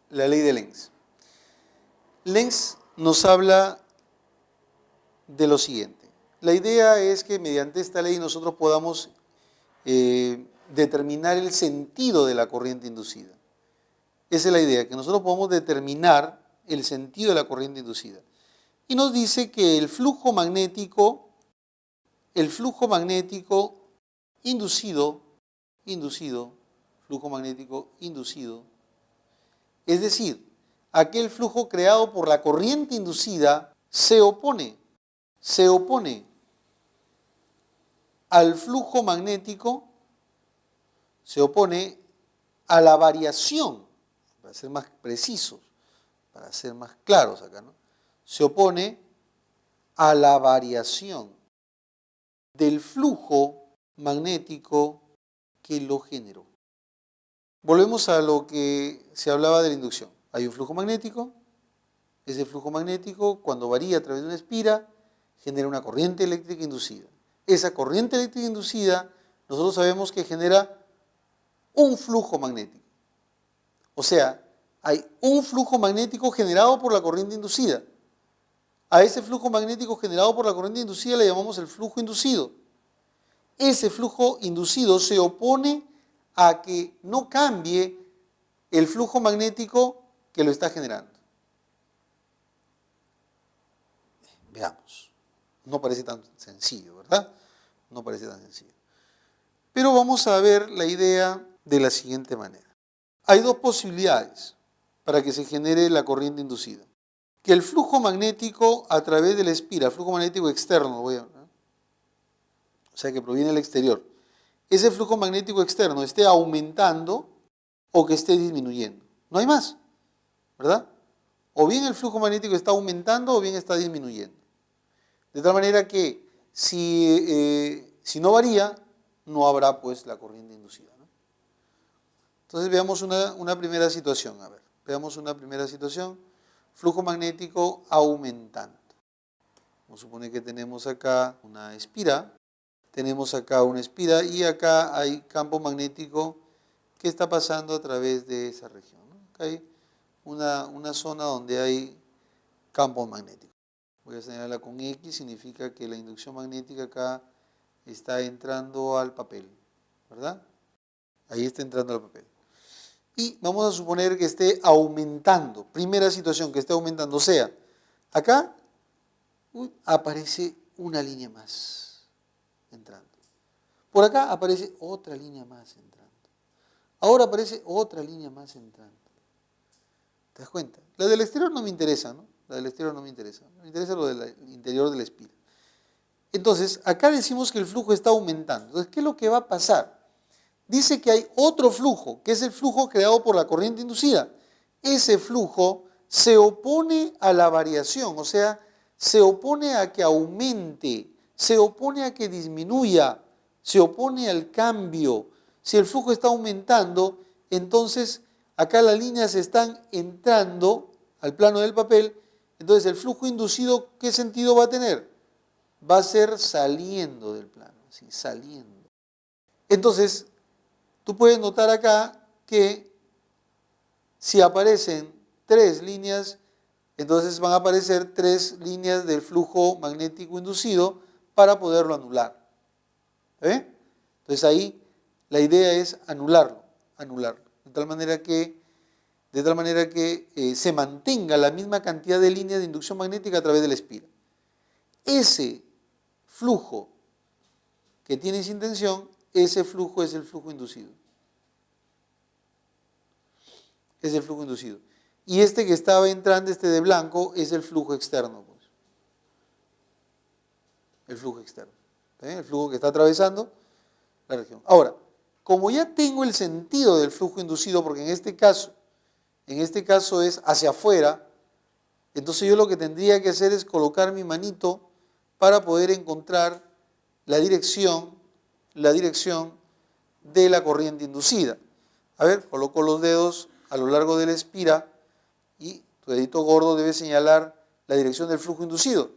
la ley de Lenz. Lenz nos habla de lo siguiente. La idea es que mediante esta ley nosotros podamos determinar el sentido de la corriente inducida. Esa es la idea, que nosotros podamos determinar el sentido de la corriente inducida. Y nos dice que el flujo magnético inducido, flujo magnético inducido, es decir, aquel flujo creado por la corriente inducida se opone al flujo magnético, se opone a la variación, para ser más precisos, para ser más claros acá, ¿no? Se opone a la variación del flujo magnético que lo generó. Volvemos a lo que se hablaba de la inducción. Hay un flujo magnético, ese flujo magnético cuando varía a través de una espira genera una corriente eléctrica inducida. Esa corriente eléctrica inducida nosotros sabemos que genera un flujo magnético. O sea, hay un flujo magnético generado por la corriente inducida. A ese flujo magnético generado por la corriente inducida le llamamos el flujo inducido. Ese flujo inducido se opone a que no cambie el flujo magnético que lo está generando. Veamos. No parece tan sencillo, ¿verdad? No parece tan sencillo. Pero vamos a ver la idea de la siguiente manera. Hay dos posibilidades para que se genere la corriente inducida. Que el flujo magnético a través de la espira, flujo magnético externo, o sea que proviene del exterior, ese flujo magnético externo esté aumentando o que esté disminuyendo. No hay más, ¿verdad? O bien el flujo magnético está aumentando o bien está disminuyendo. De tal manera que si no varía, no habrá pues la corriente inducida, ¿no? Entonces veamos una primera situación. A ver, veamos una primera situación. Flujo magnético aumentando. Vamos a suponer que tenemos acá una espira. Tenemos acá una espira y acá hay campo magnético que está pasando a través de esa región, ¿no? Acá hay una zona donde hay campo magnético. Voy a señalarla con X, significa que la inducción magnética acá está entrando al papel, ¿verdad? Ahí está entrando al papel. Y vamos a suponer que esté aumentando. Primera situación, que esté aumentando. O sea, acá aparece una línea más entrando. Por acá aparece otra línea más entrando. Ahora aparece otra línea más entrando. ¿Te das cuenta? La del exterior no me interesa, ¿no? La del exterior no me interesa. Me interesa lo del interior de la espira. Entonces, acá decimos que el flujo está aumentando. Entonces, ¿qué es lo que va a pasar? Dice que hay otro flujo, que es el flujo creado por la corriente inducida. Ese flujo se opone a la variación, o sea, se opone a que aumente, se opone a que disminuya, se opone al cambio. Si el flujo está aumentando, entonces acá las líneas están entrando al plano del papel, entonces el flujo inducido, ¿qué sentido va a tener? Va a ser saliendo del plano, ¿sí? Saliendo. Entonces, tú puedes notar acá que si aparecen tres líneas, entonces van a aparecer tres líneas del flujo magnético inducido para poderlo anular. Entonces ahí la idea es anularlo, de tal manera que se mantenga la misma cantidad de líneas de inducción magnética a través de la espira. Ese flujo que tiene sin tensión, ese flujo es el flujo inducido. Es el flujo inducido. Y este que estaba entrando, este de blanco, es el flujo externo, pues. El flujo externo. El flujo que está atravesando la región. Ahora, como ya tengo el sentido del flujo inducido, porque en este caso es hacia afuera, entonces yo lo que tendría que hacer es colocar mi manito para poder encontrar la dirección de la corriente inducida. A ver, coloco los dedos a lo largo de la espira y tu dedito gordo debe señalar la dirección del flujo inducido.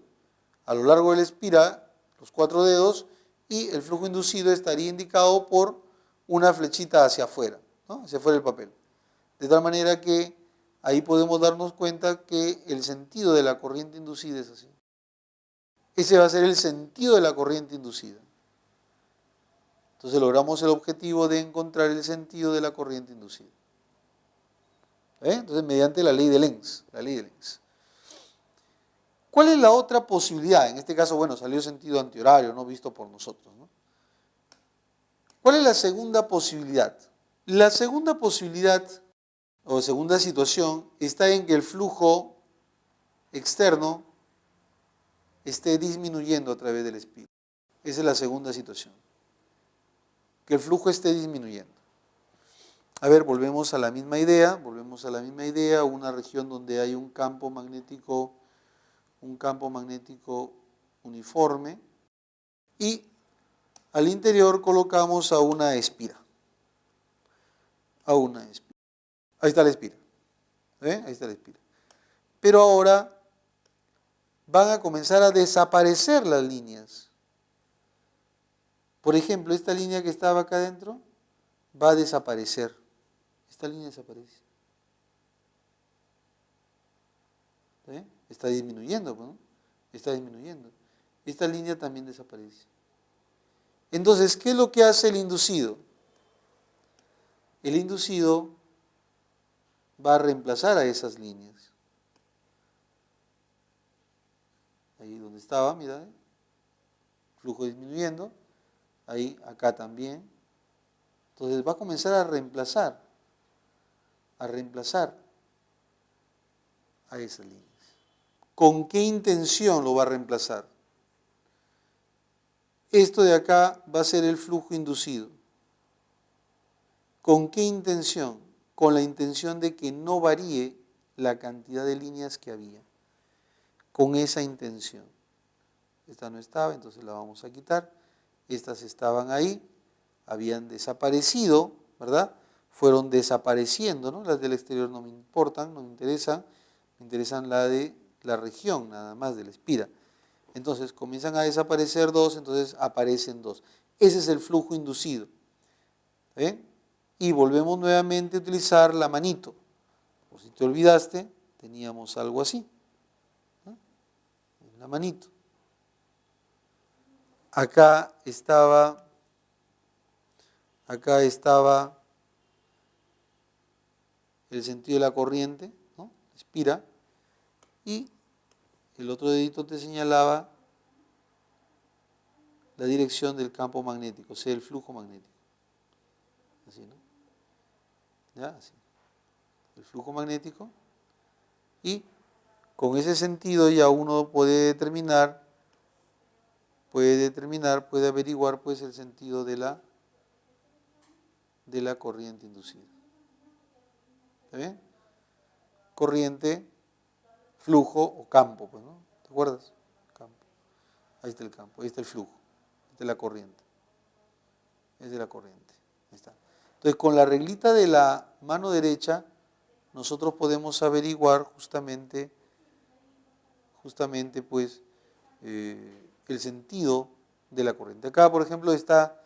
A lo largo de la espira, los 4 dedos, y el flujo inducido estaría indicado por una flechita hacia afuera, ¿no? Hacia afuera del papel. De tal manera que ahí podemos darnos cuenta que el sentido de la corriente inducida es así. Ese va a ser el sentido de la corriente inducida. Entonces logramos el objetivo de encontrar el sentido de la corriente inducida. Entonces, mediante la ley de Lenz. ¿Cuál es la otra posibilidad? En este caso, bueno, salió sentido antihorario, no visto por nosotros, ¿no? ¿Cuál es la segunda posibilidad? La segunda posibilidad, o segunda situación, está en que el flujo externo esté disminuyendo a través del espíritu. Esa es la segunda situación. Que el flujo esté disminuyendo. A ver, volvemos a la misma idea, una región donde hay un campo magnético uniforme, y al interior colocamos a una espira. Ahí está la espira. Ahí está la espira. Pero ahora van a comenzar a desaparecer las líneas. Por ejemplo, esta línea que estaba acá adentro va a desaparecer. Esta línea desaparece. Está disminuyendo, ¿no? Está disminuyendo. Esta línea también desaparece. Entonces, ¿qué es lo que hace el inducido? El inducido va a reemplazar a esas líneas. Ahí donde estaba, mira, flujo disminuyendo, ahí, acá también. Entonces va a comenzar a reemplazar a esas líneas. ¿Con qué intención lo va a reemplazar? Esto de acá va a ser el flujo inducido. ¿Con qué intención? Con la intención de que no varíe la cantidad de líneas que había. Con esa intención. Esta no estaba, entonces la vamos a quitar. Estas estaban ahí, habían desaparecido, ¿verdad? Fueron desapareciendo, ¿no? Las del exterior no me importan, no me interesan. Me interesan la de la región, nada más, de la espira. Entonces comienzan a desaparecer dos, entonces aparecen dos. Ese es el flujo inducido. Y volvemos nuevamente a utilizar la manito. Por si te olvidaste, teníamos algo así. La manito. Acá estaba el sentido de la corriente, ¿no? Espira, y el otro dedito te señalaba la dirección del campo magnético, o sea, el flujo magnético. Así, ¿no? ¿Ya? Así. El flujo magnético, y con ese sentido ya uno puede determinar, puede averiguar pues el sentido de la corriente inducida. ¿Está bien? Corriente, flujo o campo, pues, ¿no? ¿Te acuerdas? Campo. Ahí está el campo, ahí está el flujo, ahí está la corriente. Es de la corriente. Ahí está. Entonces, con la reglita de la mano derecha, nosotros podemos averiguar justamente pues, el sentido de la corriente. Acá, por ejemplo, está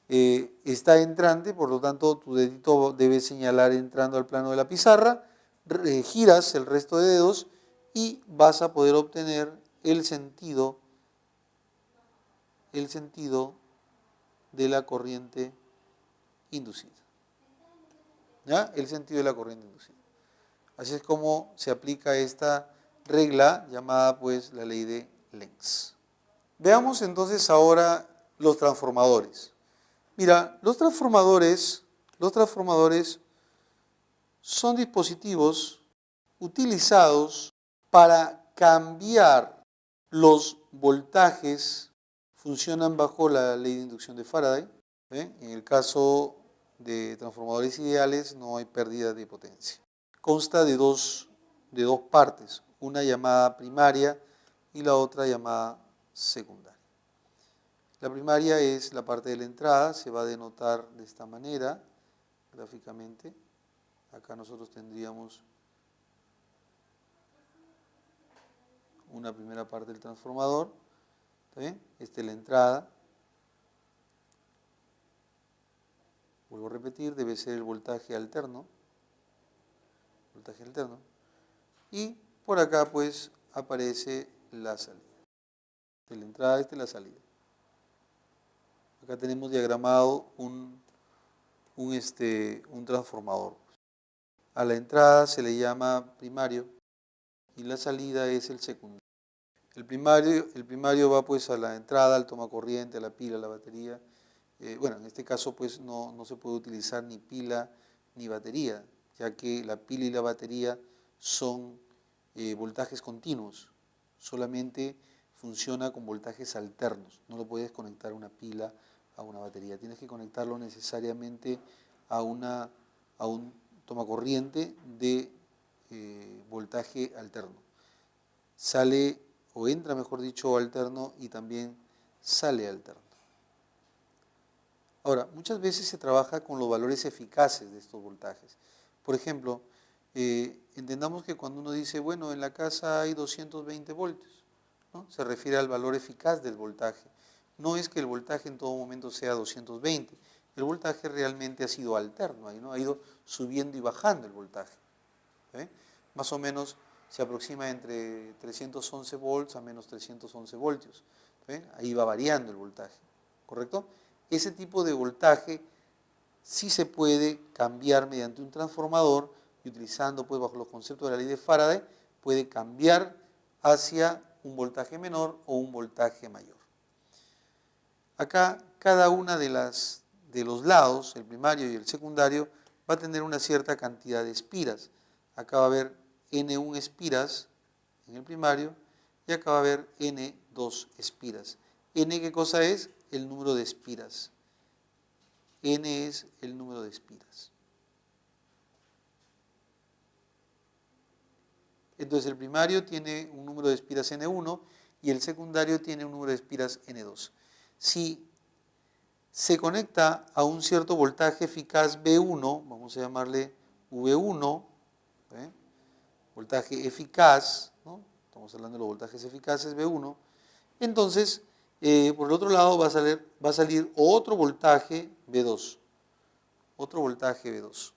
entrante, por lo tanto, tu dedito debe señalar entrando al plano de la pizarra, giras el resto de dedos y vas a poder obtener el sentido de la corriente inducida. ¿Ya? El sentido de la corriente inducida. Así es como se aplica esta regla llamada pues la ley de Lenz. Veamos entonces ahora los transformadores. Mira, los transformadores son dispositivos utilizados para cambiar los voltajes, funcionan bajo la ley de inducción de Faraday. En el caso de transformadores ideales no hay pérdida de potencia. Consta de dos partes, una llamada primaria y la otra llamada secundaria. La primaria es la parte de la entrada, se va a denotar de esta manera, gráficamente. Acá nosotros tendríamos una primera parte del transformador, ¿está bien? Esta es la entrada. Vuelvo a repetir, debe ser el voltaje alterno. voltaje alterno. Y por acá pues aparece la salida. De la entrada esta es la salida. Acá tenemos diagramado un transformador. A la entrada se le llama primario y la salida es el secundario. El primario va pues a la entrada, al tomacorriente, a la pila, a la batería. Bueno, en este caso pues no se puede utilizar ni pila ni batería, ya que la pila y la batería son voltajes continuos. Solamente funciona con voltajes alternos. No lo puedes conectar a una pila, a una batería. Tienes que conectarlo necesariamente a un tomacorriente de voltaje alterno. Sale o entra, mejor dicho, alterno y también sale alterno. Ahora, muchas veces se trabaja con los valores eficaces de estos voltajes. Por ejemplo, entendamos que cuando uno dice, bueno, en la casa hay 220 voltios, ¿no? Se refiere al valor eficaz del voltaje. No es que el voltaje en todo momento sea 220. El voltaje realmente ha sido alterno, ¿no? Ha ido subiendo y bajando el voltaje. Más o menos se aproxima entre 311 volts a menos 311 voltios. Ahí va variando el voltaje, ¿correcto? Ese tipo de voltaje sí se puede cambiar mediante un transformador y utilizando pues bajo los conceptos de la ley de Faraday puede cambiar hacia un voltaje menor o un voltaje mayor. Acá cada una de los lados, el primario y el secundario, va a tener una cierta cantidad de espiras. Acá va a haber N1 espiras en el primario y acá va a haber N2 espiras. N, ¿qué cosa es? El número de espiras. N es el número de espiras. Entonces el primario tiene un número de espiras N1 y el secundario tiene un número de espiras N2. Si se conecta a un cierto voltaje eficaz V1, vamos a llamarle V1, voltaje eficaz, ¿no? Estamos hablando de los voltajes eficaces V1, entonces por el otro lado va a salir otro voltaje V2, otro voltaje V2.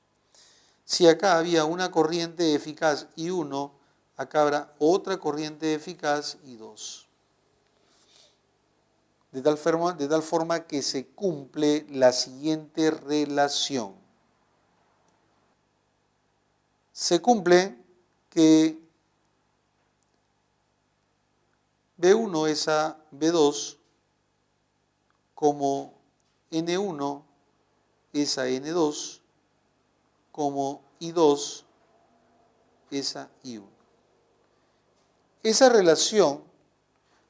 Si acá había una corriente eficaz I1, acá habrá otra corriente eficaz I2. De tal forma que se cumple la siguiente relación. Se cumple que V1 es a V2 como N1 es a N2 como I2 es a I1. Esa relación,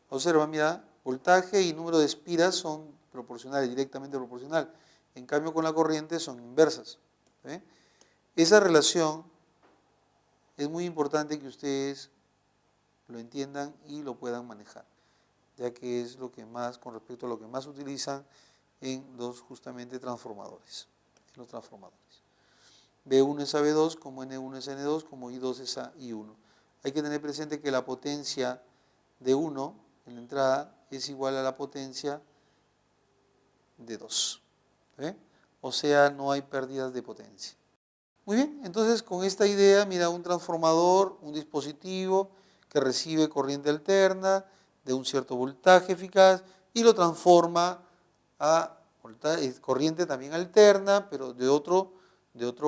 observa, mira, voltaje y número de espiras son proporcionales, directamente proporcional. En cambio con la corriente son inversas. Esa relación es muy importante que ustedes lo entiendan y lo puedan manejar, ya que es lo que más, con respecto a lo que más utilizan en los justamente transformadores, en los transformadores. V1 es a V2, como N1 es a N2, como I2 es a I1. Hay que tener presente que la potencia de 1 en la entrada es igual a la potencia de 2. O sea, no hay pérdidas de potencia. Muy bien, entonces con esta idea, mira, un transformador, un dispositivo que recibe corriente alterna de un cierto voltaje eficaz y lo transforma a corriente también alterna, pero de otro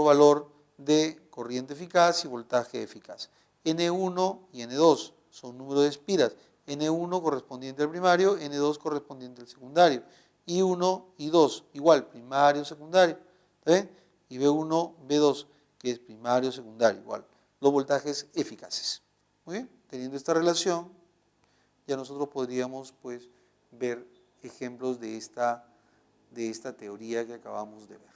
valor de corriente eficaz y voltaje eficaz. N1 y N2 son números de espiras. N1 correspondiente al primario, N2 correspondiente al secundario. I1 y 2, igual, primario, secundario. Y V1, V2, que es primario, secundario, igual. Los voltajes eficaces. Muy bien, teniendo esta relación, ya nosotros podríamos pues ver ejemplos de esta teoría que acabamos de ver.